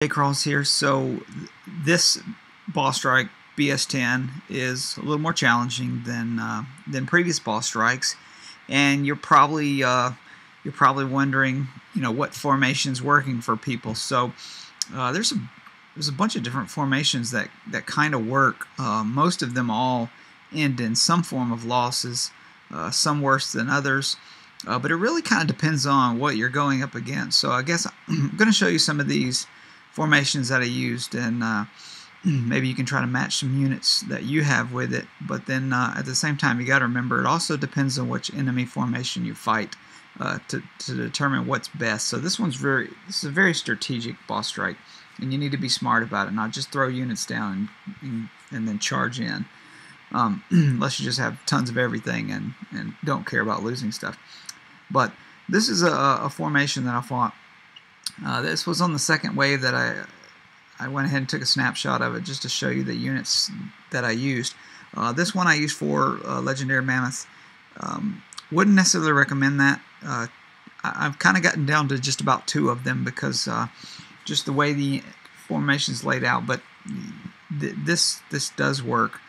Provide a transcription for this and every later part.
JayKrawls here. So this boss strike BS10 is a little more challenging than previous boss strikes, and you're probably wondering, what formation's working for people. So there's a bunch of different formations that kind of work. Most of them all end in some form of losses, some worse than others. But it really kind of depends on what you're going up against. So I guess I'm going to show you some of these formations that I used, and maybe you can try to match some units that you have with it. But then at the same time, you got to remember it also depends on which enemy formation you fight to determine what's best. So this is a very strategic boss strike, and you need to be smart about it, not just throw units down and then charge in, unless you just have tons of everything and don't care about losing stuff. But this is a formation that I fought. This was on the second wave that I went ahead and took a snapshot of it just to show you the units that I used. This one I used for Legendary Mammoth. Wouldn't necessarily recommend that. I've kind of gotten down to just about 2 of them because just the way the formation is laid out. But this does work.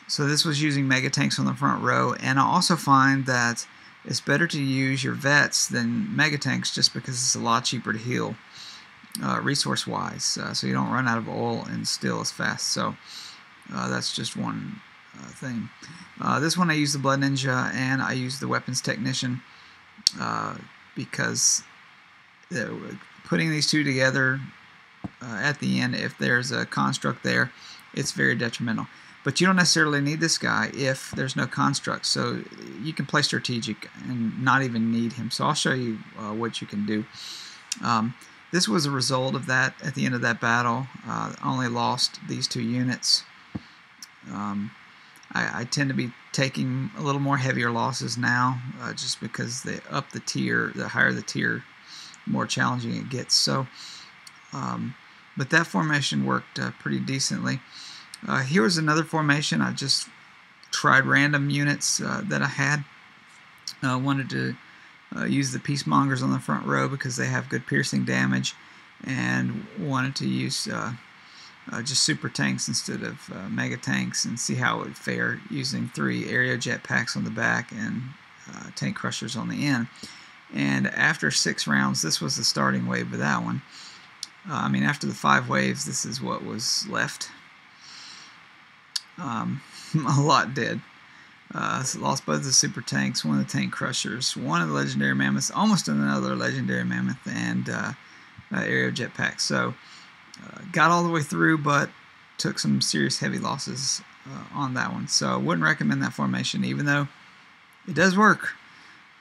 So this was using mega tanks on the front row, and I also find that it's better to use your vets than mega tanks just because it's a lot cheaper to heal resource-wise, so you don't run out of oil and still as fast. So that's just one thing. This one I used the Blood Ninja, and I used the Weapons Technician because putting these two together at the end, if there's a construct there, it's very detrimental. But you don't necessarily need this guy if there's no construct, so you can play strategic and not even need him. So I'll show you what you can do. This was a result of that. At the end of that battle, I only lost these 2 units. I tend to be taking a little more heavier losses now, just because they up the tier. The higher the tier, the more challenging it gets. So, but that formation worked pretty decently. Here was another formation. I just tried random units that I had. Wanted to use the Peacemongers on the front row because they have good piercing damage, and wanted to use just super tanks instead of mega tanks and see how it would fare using 3 aerial jetpacks on the back and tank crushers on the end. And after 6 rounds, this was the starting wave of that one. After the 5 waves, this is what was left. A lot did. So lost both the super tanks, one of the tank crushers, one of the legendary mammoths, almost another legendary mammoth, and aerial jetpack. So got all the way through, but took some serious heavy losses on that one. So I wouldn't recommend that formation, even though it does work.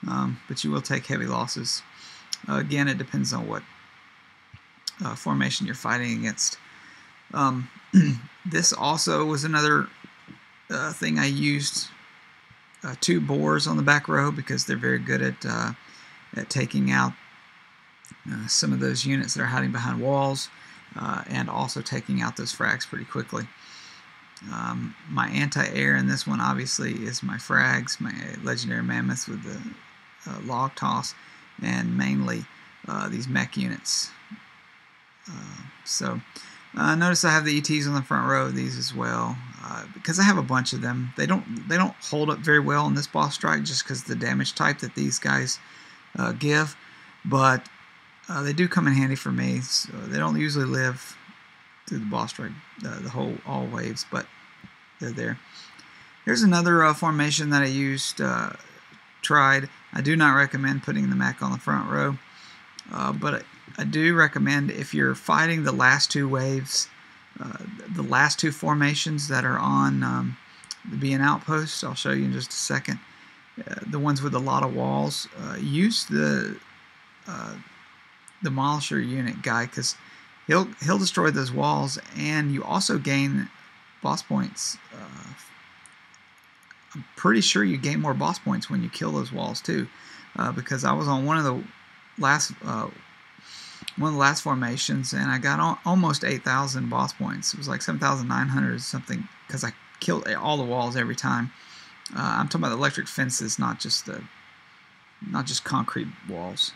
But you will take heavy losses. Again, it depends on what formation you're fighting against. This also was another thing I used. 2 boars on the back row because they're very good at taking out some of those units that are hiding behind walls, and also taking out those frags pretty quickly. My anti-air in this one obviously is my frags, my legendary mammoths with the log toss, and mainly these mech units. Notice I have the ETs on the front row of these as well, because I have a bunch of them. They don't hold up very well in this boss strike just because of the damage type that these guys give, but they do come in handy for me. So they don't usually live through the boss strike, all waves, but they're there. Here's another formation that I used, tried. I do not recommend putting the mech on the front row, but I do recommend, if you're fighting the last 2 waves, the last 2 formations that are on the being outpost, I'll show you in just a second, the ones with a lot of walls, use the Demolisher unit guy, because he'll destroy those walls, and you also gain boss points. I'm pretty sure you gain more boss points when you kill those walls too, because I was on one of the last formations, and I got almost 8,000 boss points. It was like 7,900 or something, because I killed all the walls every time. I'm talking about the electric fences, not just concrete walls.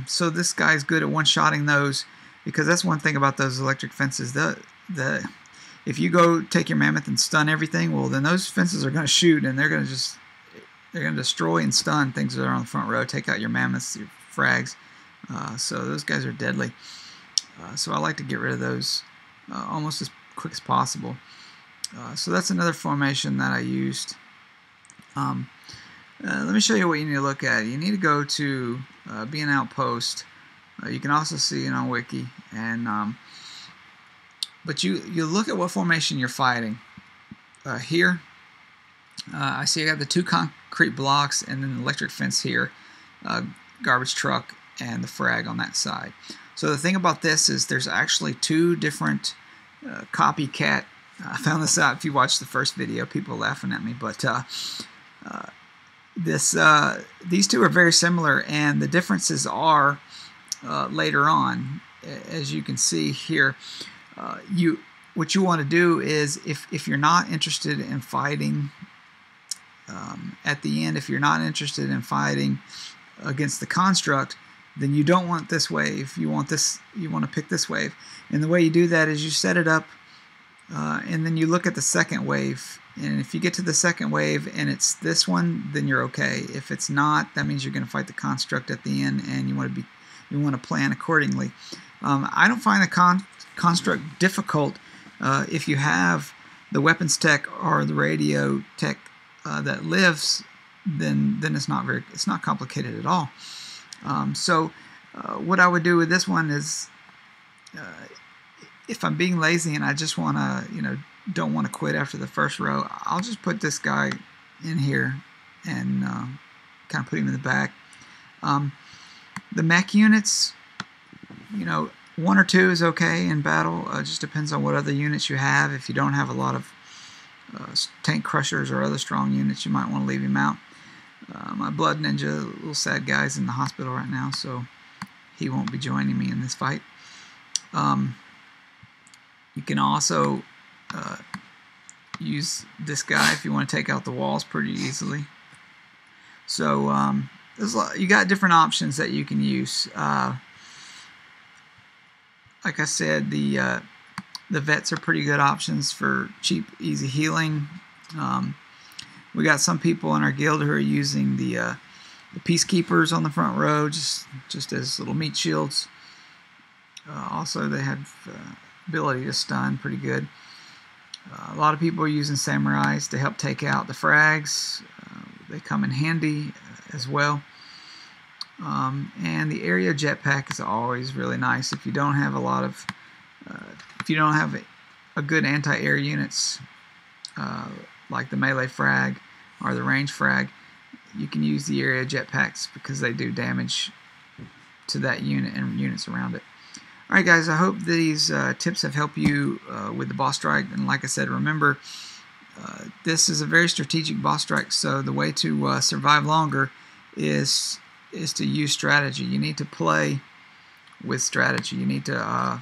So this guy's good at one-shotting those, because that's one thing about those electric fences. If you go take your mammoth and stun everything, well, then those fences are going to shoot, and they're going to destroy and stun things that are on the front row. Take out your mammoths, your frags. So those guys are deadly. So I like to get rid of those almost as quick as possible. So that's another formation that I used. Let me show you what you need to look at. You need to go to be an outpost. You can also see it on Wiki, and but you look at what formation you're fighting. Here, I see I got the 2 concrete blocks and then the electric fence here, garbage truck, and the frag on that side. So the thing about this is there's actually 2 different copycat. I found this out if you watched the first video. People laughing at me, but these 2 are very similar, and the differences are later on, as you can see here. What you want to do is, if you're not interested in fighting at the end, if you're not interested in fighting against the construct, then you don't want this wave. You want to pick this wave, and the way you do that is you set it up, and then you look at the second wave. And if you get to the second wave and it's this one, then you're okay. If it's not, that means you're going to fight the construct at the end, and you want to plan accordingly. I don't find the construct difficult if you have the weapons tech or the radio tech that lives. Then it's not complicated at all. So what I would do with this one is, if I'm being lazy and I just want to, don't want to quit after the first row, I'll just put this guy in here and kind of put him in the back. The mech units, 1 or 2 is okay in battle. It just depends on what other units you have. If you don't have a lot of tank crushers or other strong units, you might want to leave him out. My blood ninja, little sad guy's in the hospital right now, so he won't be joining me in this fight. You can also use this guy if you want to take out the walls pretty easily. So you got different options that you can use. Like I said, the vets are pretty good options for cheap, easy healing. We got some people in our guild who are using the peacekeepers on the front row, just as little meat shields. Also, they have ability to stun pretty good. A lot of people are using samurais to help take out the frags. They come in handy as well. And the area jetpack is always really nice if you don't have a good anti-air units like the melee frag or the range frag. You can use the area jetpacks because they do damage to that unit and units around it. Alright guys, I hope these tips have helped you with the boss strike. And like I said, remember, this is a very strategic boss strike, so the way to survive longer is to use strategy. You need to play with strategy. You need to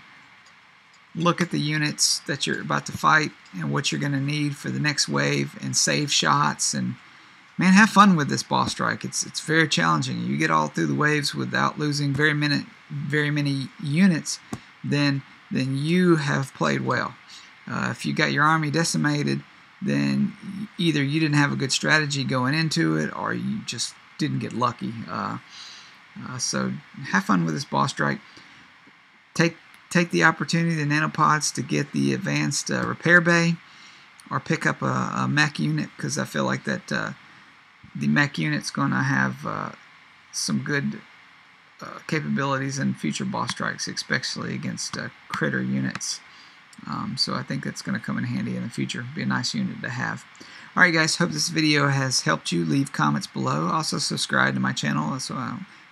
look at the units that you're about to fight and what you're going to need for the next wave, and save shots. And man, have fun with this boss strike. It's very challenging. You get all through the waves without losing very many units, then you have played well. If you got your army decimated, then either you didn't have a good strategy going into it, or you just didn't get lucky. So have fun with this boss strike. Take the opportunity, the nanopods, to get the advanced repair bay, or pick up a mech unit, because I feel like that the mech unit's going to have some good capabilities in future boss strikes, especially against critter units. So I think that's going to come in handy in the future. Be a nice unit to have. Alright guys, hope this video has helped you. Leave comments below. Also subscribe to my channel, so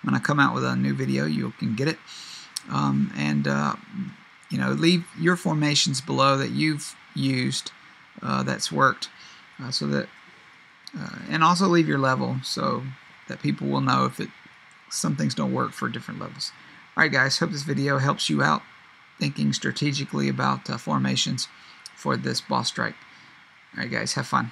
when I come out with a new video, you can get it. Leave your formations below that you've used that's worked, so that and also leave your level so that people will know if some things don't work for different levels. Alright guys, hope this video helps you out thinking strategically about formations for this boss strike. Alright guys, have fun.